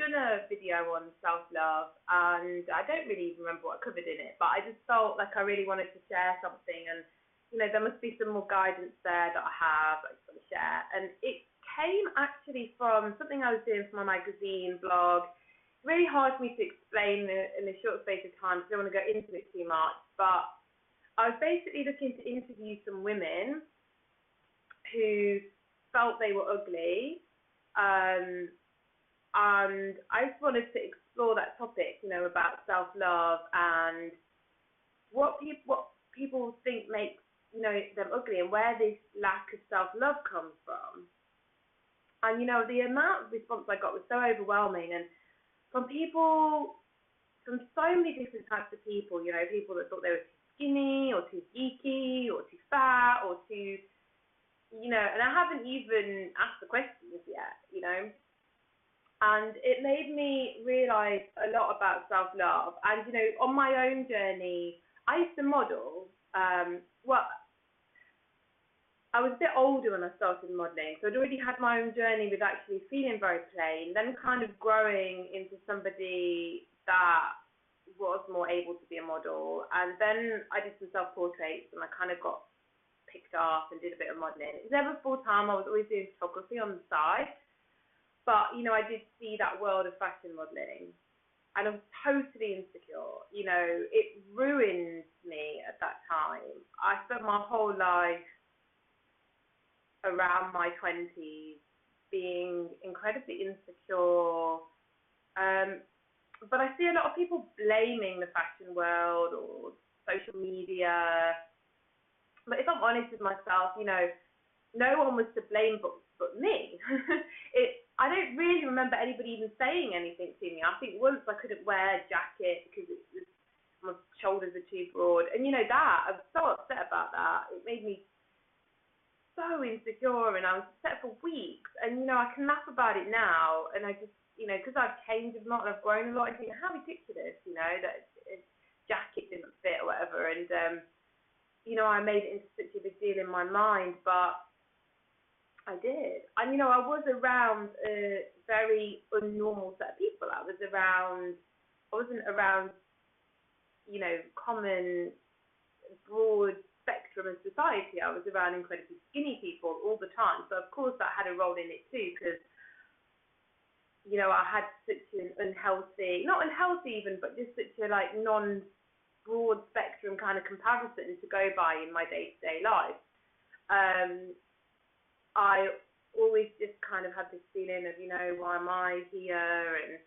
done a video on self-love, and I don't really remember what I covered in it, but I just felt like I really wanted to share something, and there must be some more guidance there that I have that I just want to share. And it came actually from something I was doing for my magazine blog. It's really hard for me to explain in a short space of time, so I don't want to go into it too much, but I was basically looking to interview some women who felt they were ugly, and I just wanted to explore that topic, about self-love and what people think makes, them ugly, and where this lack of self-love comes from. And, the amount of response I got was so overwhelming, and from so many different types of people, people that thought they were too skinny or too geeky or too fat or too, and I haven't even asked the questions yet, And it made me realise a lot about self-love. And, on my own journey, I used to model. I was a bit older when I started modelling, so I'd already had my own journey with actually feeling very plain, then kind of growing into somebody that was more able to be a model. And then I did some self-portraits, and I kind of got picked up and did a bit of modelling. It was never full-time. I was always doing photography on the side. But, I did see that world of fashion modelling, and I was totally insecure. It ruined me at that time. I spent my whole life around my 20s being incredibly insecure. But I see a lot of people blaming the fashion world or social media. But if I'm honest with myself, no one was to blame but me. I don't really remember anybody even saying anything to me. I think once I couldn't wear a jacket because my shoulders are too broad. And I was so upset about that. It made me so insecure, and I was upset for weeks. And, I can laugh about it now. And I just, because I've changed a lot and I've grown a lot, I think, how ridiculous, that jacket didn't fit or whatever. And, I made it into such a big deal in my mind, but I did. And, I was around a very unnormal set of people. I wasn't around, common, broad spectrum of society. I was around incredibly skinny people all the time. So, of course, that had a role in it too, because, I had such an unhealthy, not unhealthy even, but just such a, non-broad spectrum kind of comparison to go by in my day-to-day life. I always just kind of had this feeling of, why am I here?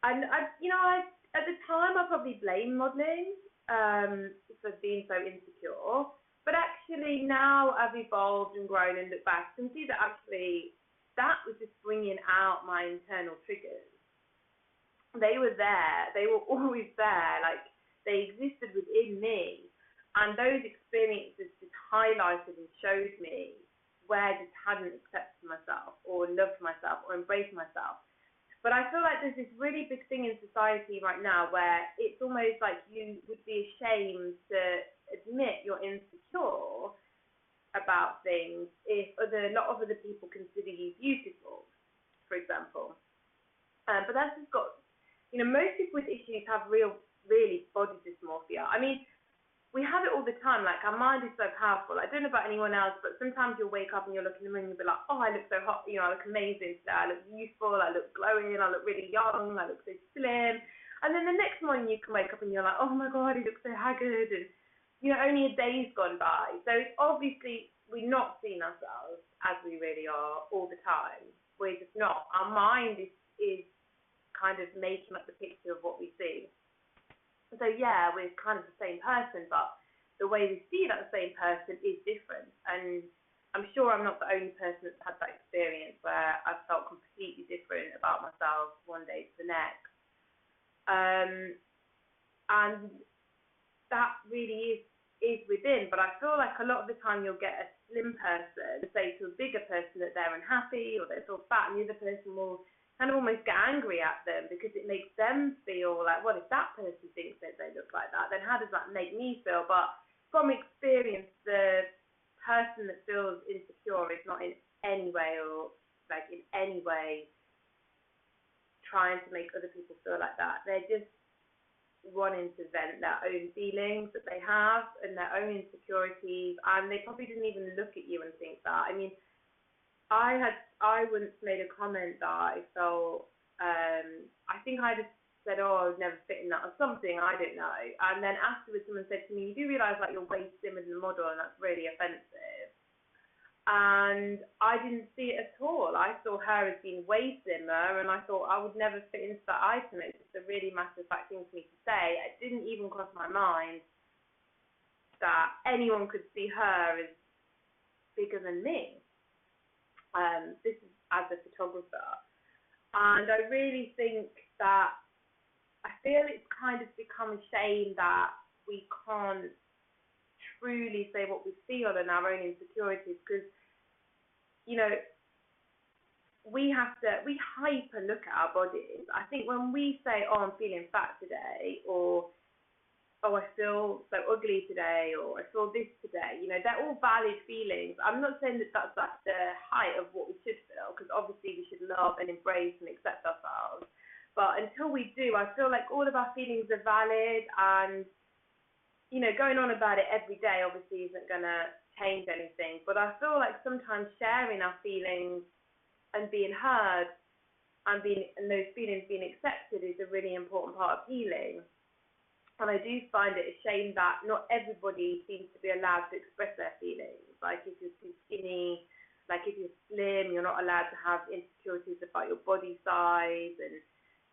And at the time, I probably blamed modelling for being so insecure. But actually, now I've evolved and grown and look back and see that actually that was just bringing out my internal triggers. They were there. They were always there. They existed within me. And those experiences just highlighted and showed me where I just hadn't accepted myself or loved myself or embraced myself. But I feel like there's this really big thing in society right now where it's almost like you would be ashamed to admit you're insecure about things if a lot of other people consider you beautiful, for example. But that's just got, most people with issues have really body dysmorphia. I mean, we have it all the time. Our mind is so powerful. I don't know about anyone else, but sometimes you'll wake up and you'll look in the mirror and you'll be like, oh, I look so hot, I look amazing today, I look youthful, I look glowing, I look really young, I look so slim. And then the next morning you can wake up and you're like, oh my God, he looks so haggard, and only a day's gone by. So it's obviously we're not seeing ourselves as we really are all the time. We're just not. Our mind is kind of making up the picture of what we see. So yeah, we're kind of the same person, but the way we see that same person is different. And I'm sure I'm not the only person that's had that experience where I've felt completely different about myself one day to the next. And that really is within, but I feel like a lot of the time you'll get a slim person say to a bigger person that they're unhappy or they feel fat, and the other person will kind of almost get angry at them because it makes them feel like, well, if that person thinks that they look like that, then how does that make me feel? But from experience, the person that feels insecure is not in any way trying to make other people feel like that. They're just wanting to vent their own feelings that they have and their own insecurities, and they probably didn't even look at you and think that. I mean, I once made a comment that I felt, I think I just said, oh, I would never fit in that or something, I don't know. And then afterwards someone said to me, you do realise like you're way slimmer than the model and that's really offensive. And I didn't see it at all. I saw her as being way slimmer, and I thought I would never fit into that item. It's just a really matter of fact thing for me to say. It didn't even cross my mind that anyone could see her as bigger than me. This is as a photographer. And I really think that I feel it's kind of become a shame that we can't truly say what we feel and our own insecurities, because, you know, we hyper look at our bodies. I think when we say, oh, I'm feeling fat today, or oh, I feel so ugly today, or I feel this today, you know, they're all valid feelings. I'm not saying that that's the height of what we should feel, because obviously we should love and embrace and accept ourselves. But until we do, I feel like all of our feelings are valid, and, you know, going on about it every day obviously isn't going to change anything. But I feel like sometimes sharing our feelings and being heard and those feelings being accepted is a really important part of healing. And I do find it a shame that not everybody seems to be allowed to express their feelings. Like if you're too skinny, like if you're slim, you're not allowed to have insecurities about your body size. And,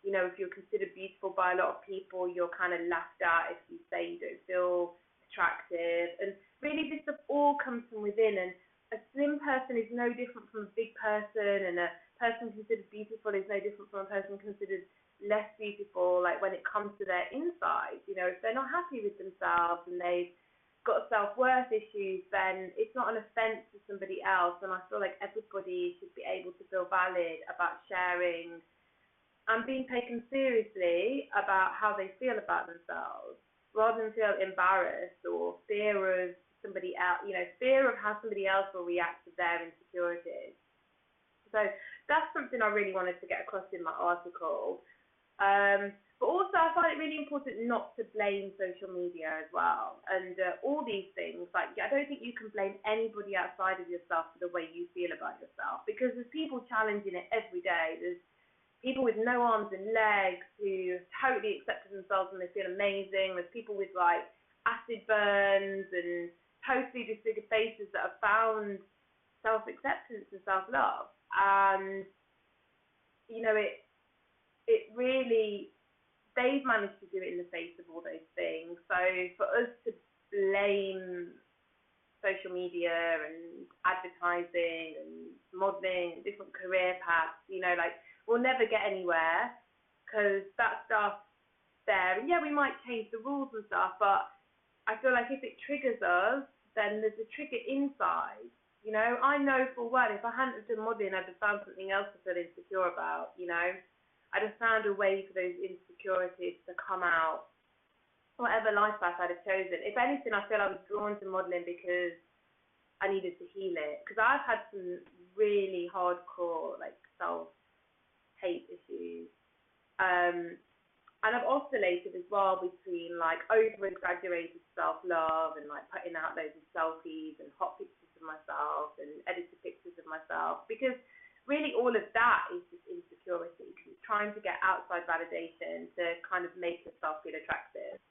you know, if you're considered beautiful by a lot of people, you're kind of laughed at if you say you don't feel attractive. And really this stuff all comes from within. And a slim person is no different from a big person, and a person considered beautiful is no different from a person considered less beautiful, like when it comes to their insides. You know, if they're not happy with themselves and they've got self-worth issues, then it's not an offense to somebody else. And I feel like everybody should be able to feel valid about sharing and being taken seriously about how they feel about themselves, rather than feel embarrassed or fear of somebody else, you know, fear of how somebody else will react to their insecurities. So that's something I really wanted to get across in my article. But also I find it really important not to blame social media as well, and all these things. Like, I don't think you can blame anybody outside of yourself for the way you feel about yourself, because there's people challenging it every day. There's people with no arms and legs who totally accept themselves and they feel amazing. There's people with like acid burns and totally disfigured faces that have found self-acceptance and self-love. And, you know, it really, they've managed to do it in the face of all those things. So for us to blame social media and advertising and modelling, different career paths, you know, like, we'll never get anywhere, because that stuff there, and yeah, we might change the rules and stuff, but I feel like if it triggers us, then there's a trigger inside. You know, I know for one, if I hadn't have done modelling, I'd have found something else to feel insecure about, you know. I'd have found a way for those insecurities to come out, whatever life path I'd have chosen. If anything, I feel I was drawn to modelling because I needed to heal it. Because I've had some really hardcore, like, self-hate issues. And I've oscillated as well between, like, over-exaggerated self-love and, like, putting out loads of selfies and hot pictures of myself and edited pictures of myself. Because really all of that is just insecurity, because it's trying to get outside validation to kind of make yourself feel attractive,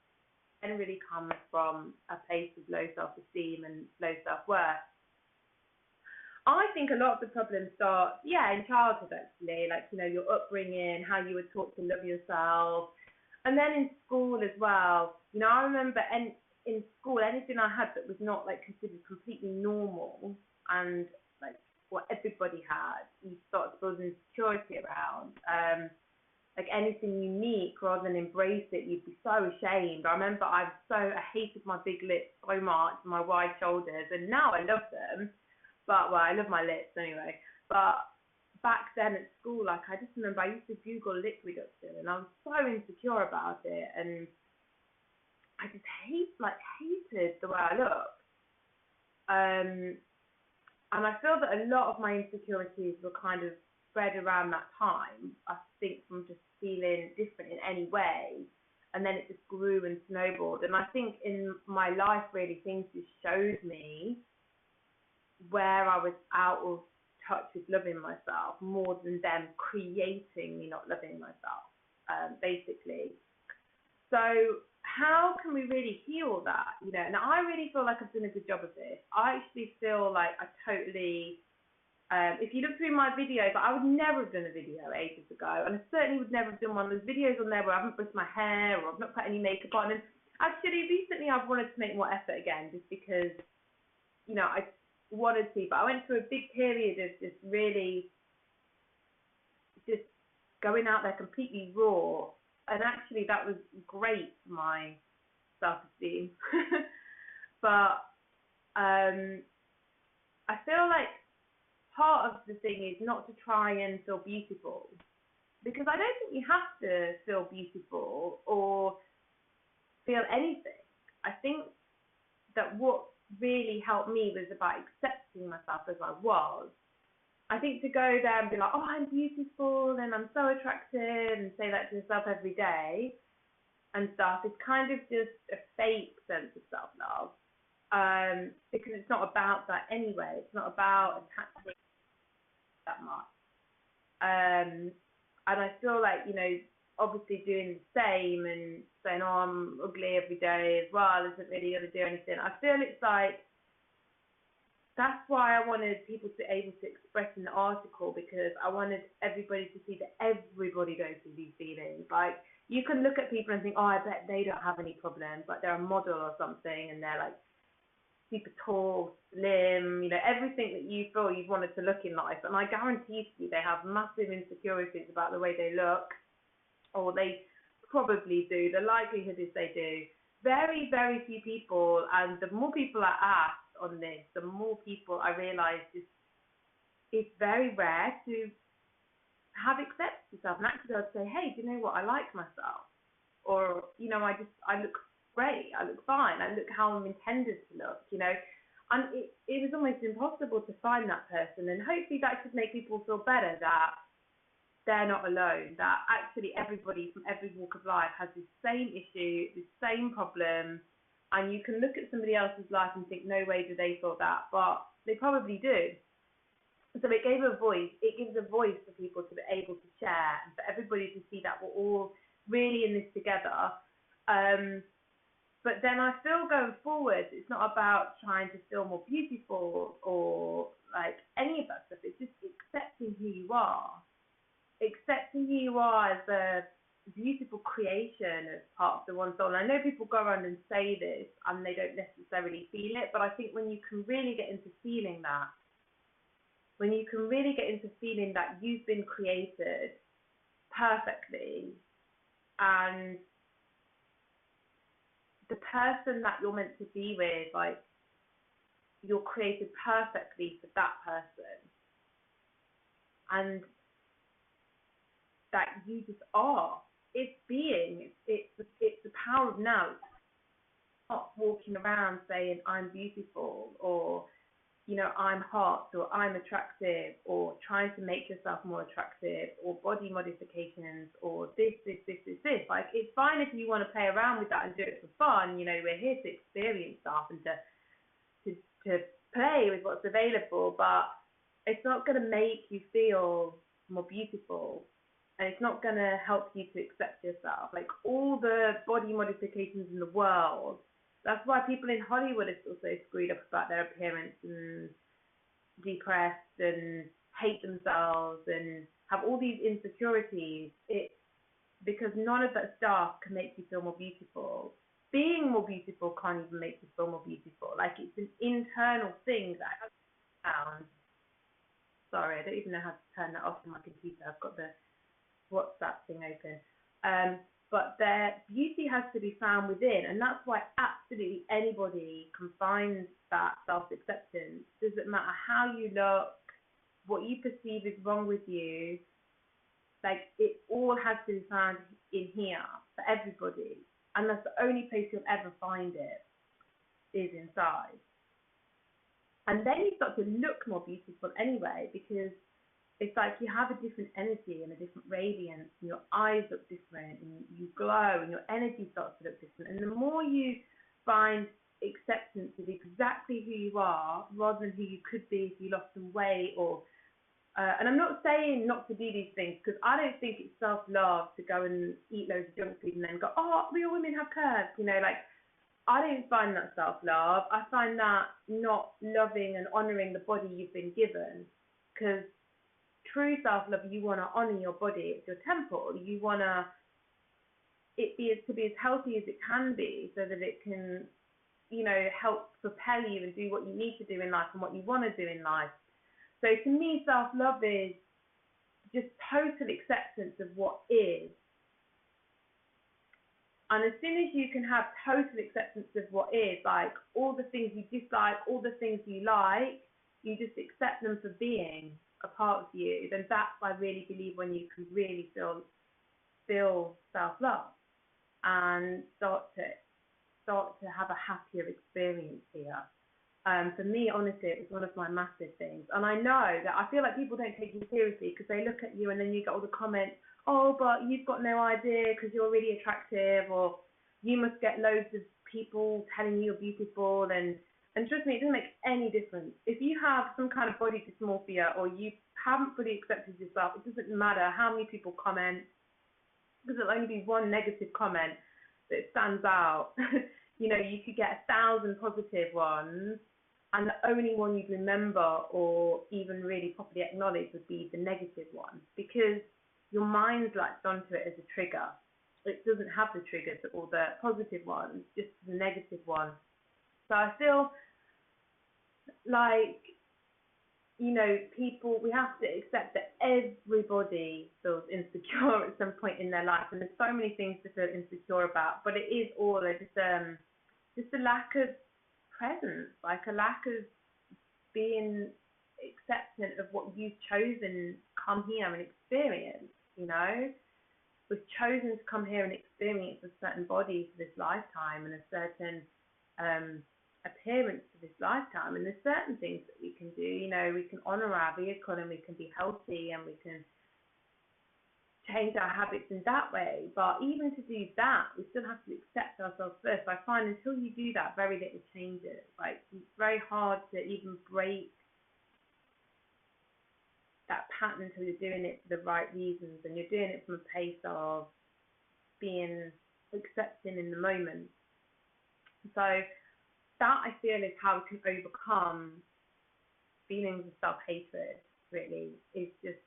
and really comes from a place of low self-esteem and low self-worth. I think a lot of the problems start, in childhood actually, like, you know, your upbringing, how you were taught to love yourself, and then in school as well. You know, I remember in school, anything I had that was not like considered completely normal and like what everybody had, you start to build insecurity around. Like anything unique, rather than embrace it, you'd be so ashamed. I remember I hated my big lips so much, my wide shoulders, and now I love them. But, well, I love my lips anyway. But back then at school, like, I just remember I used to Google lip reduction, and I was so insecure about it, and I just hated the way I looked. And I feel that a lot of my insecurities were kind of spread around that time, I think, from just feeling different in any way. And then it just grew and snowballed. And I think in my life, really, things just showed me where I was out of touch with loving myself more than them creating me not loving myself, basically. So how can we really heal that? You know, and I really feel like I've done a good job of this. I actually feel like I totally, if you look through my videos, I would never have done a video ages ago, and I certainly would never have done one of those videos on there where I haven't brushed my hair or I've not put any makeup on. And actually, recently I've wanted to make more effort again, just because, you know, I wanted to, but I went through a big period of just really just going out there completely raw, and actually that was great for my self-esteem. But I feel like part of the thing is not to try and feel beautiful, because I don't think you have to feel beautiful or feel anything. I think that what really helped me was about accepting myself as I was. I think to go there and be like, oh, I'm beautiful and I'm so attractive, and say that to yourself every day and stuff, is kind of just a fake sense of self-love, because it's not about that anyway. It's not about attaching that much. And I feel like, you know, obviously doing the same and saying, oh, I'm ugly every day as well isn't really going to do anything. I feel it's like, that's why I wanted people to be able to express in the article, because I wanted everybody to see that everybody goes through these feelings. Like, you can look at people and think, oh, I bet they don't have any problems, like they're a model or something and they're like super tall, slim, you know, everything that you feel you've wanted to look in life. And I guarantee you they have massive insecurities about the way they look, or they probably do. The likelihood is they do. Very, very few people, and the more people I ask on this, the more people I realise it's very rare to have accepted yourself and actually I'd say, hey, do you know what, I like myself, or, you know, I look great, I look fine, I look how I'm intended to look, you know. And it was almost impossible to find that person, and hopefully that should make people feel better, that they're not alone, that actually everybody from every walk of life has the same issue, the same problem. And you can look at somebody else's life and think, no way do they feel that, but they probably do. So it gave a voice. It gives a voice for people to be able to share, and for everybody to see that we're all really in this together. But then I feel going forward, it's not about trying to feel more beautiful or like any of that stuff. It's just accepting who you are. Accepting who you are as a beautiful creation as part of the one soul. And I know people go around and say this and they don't necessarily feel it, but I think when you can really get into feeling that, when you can really get into feeling that you've been created perfectly, and the person that you're meant to be with, like, you're created perfectly for that person, and that you just are. It's being. It's the power of now. It's not walking around saying I'm beautiful, or, you know, I'm hot, or I'm attractive, or trying to make yourself more attractive, or body modifications, or this. Like, it's fine if you want to play around with that and do it for fun. You know, we're here to experience stuff and to play with what's available, but it's not going to make you feel more beautiful. And it's not going to help you to accept yourself. Like, all the body modifications in the world, that's why people in Hollywood are still so screwed up about their appearance and depressed and hate themselves and have all these insecurities. It's because none of that stuff can make you feel more beautiful. Being more beautiful can't even make you feel more beautiful. Like, it's an internal thing that has found. Sorry, I don't even know how to turn that off on my computer. I've got the WhatsApp thing open. But their beauty has to be found within, and that's why absolutely anybody can find that self-acceptance. Doesn't matter how you look, what you perceive is wrong with you, like, it all has to be found in here for everybody, and that's the only place you'll ever find it, is inside. And then you start to look more beautiful anyway, because it's like you have a different energy and a different radiance, and your eyes look different, and you glow, and your energy starts to look different. And the more you find acceptance of exactly who you are, rather than who you could be if you lost some weight, or and I'm not saying not to do these things, because I don't think it's self-love to go and eat loads of junk food and then go, oh, real women have curves, like, I don't find that self-love. I find that not loving and honouring the body you've been given, because true self-love, you want to honour your body. It's your temple. You want it to be as healthy as it can be, so that it can, help propel you and do what you need to do in life and what you want to do in life. So to me, self-love is just total acceptance of what is. And as soon as you can have total acceptance of what is, like all the things you dislike, all the things you like, you just accept them for being a part of you, then that's, I really believe, when you can really feel self-love and start to have a happier experience here. For me, honestly, it was one of my massive things. And I know that I feel like people don't take you seriously, because they look at you and then you get all the comments, oh, but you've got no idea because you're really attractive, or you must get loads of people telling you you're beautiful. And trust me, it doesn't make any difference. If you have some kind of body dysmorphia, or you haven't fully accepted yourself, it doesn't matter how many people comment, because there'll only be one negative comment that stands out. You could get 1,000 positive ones, and the only one you'd remember or even really properly acknowledge would be the negative one, because your mind latched onto it as a trigger. It doesn't have the triggers or the positive ones, just the negative one. So I feel like, people, we have to accept that everybody feels insecure at some point in their life, and there's so many things to feel insecure about, but it is all just a lack of presence, like a lack of being acceptant of what you've chosen to come here and experience. We've chosen to come here and experience a certain body for this lifetime, and a certain appearance for this lifetime, and there's certain things that we can do. We can honour our vehicle, and we can be healthy, and we can change our habits in that way. But even to do that, we still have to accept ourselves first. I find until you do that, very little changes. Like, it's very hard to even break that pattern until you're doing it for the right reasons, and you're doing it from a place of being accepting in the moment. So that, I feel, is how we can overcome feelings of self-hatred, really, is just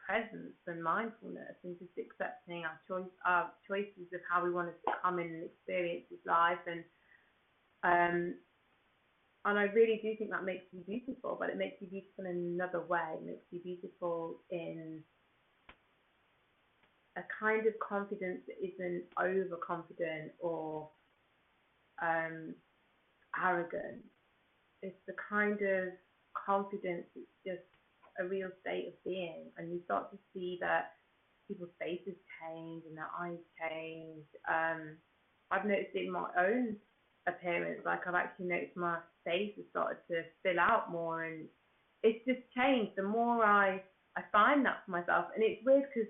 presence and mindfulness, and just accepting our choices of how we want to come in and experience this life. And I really do think that makes you beautiful, but it makes you beautiful in another way. It makes you beautiful in a kind of confidence that isn't overconfident or arrogant. It's the kind of confidence that's just a real state of being, and you start to see that people's faces change and their eyes change. I've noticed it in my own appearance. Like, I've actually noticed my face has started to fill out more, and it's just changed. The more I find that for myself, and it's weird, because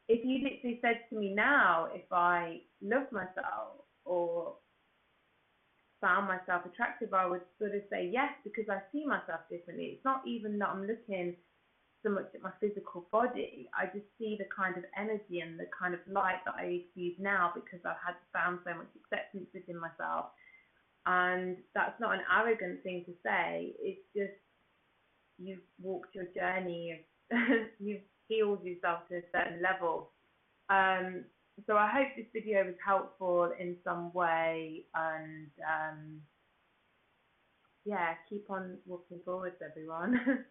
if you literally said to me now if I loved myself or found myself attractive, I would sort of say yes, because I see myself differently. It's not even that I'm looking so much at my physical body. I just see the kind of energy and the kind of light that I use now, because I've found so much acceptance within myself. And that's not an arrogant thing to say. It's just, you've walked your journey, you've healed yourself to a certain level. So I hope this video was helpful in some way, and keep on walking forwards, everyone.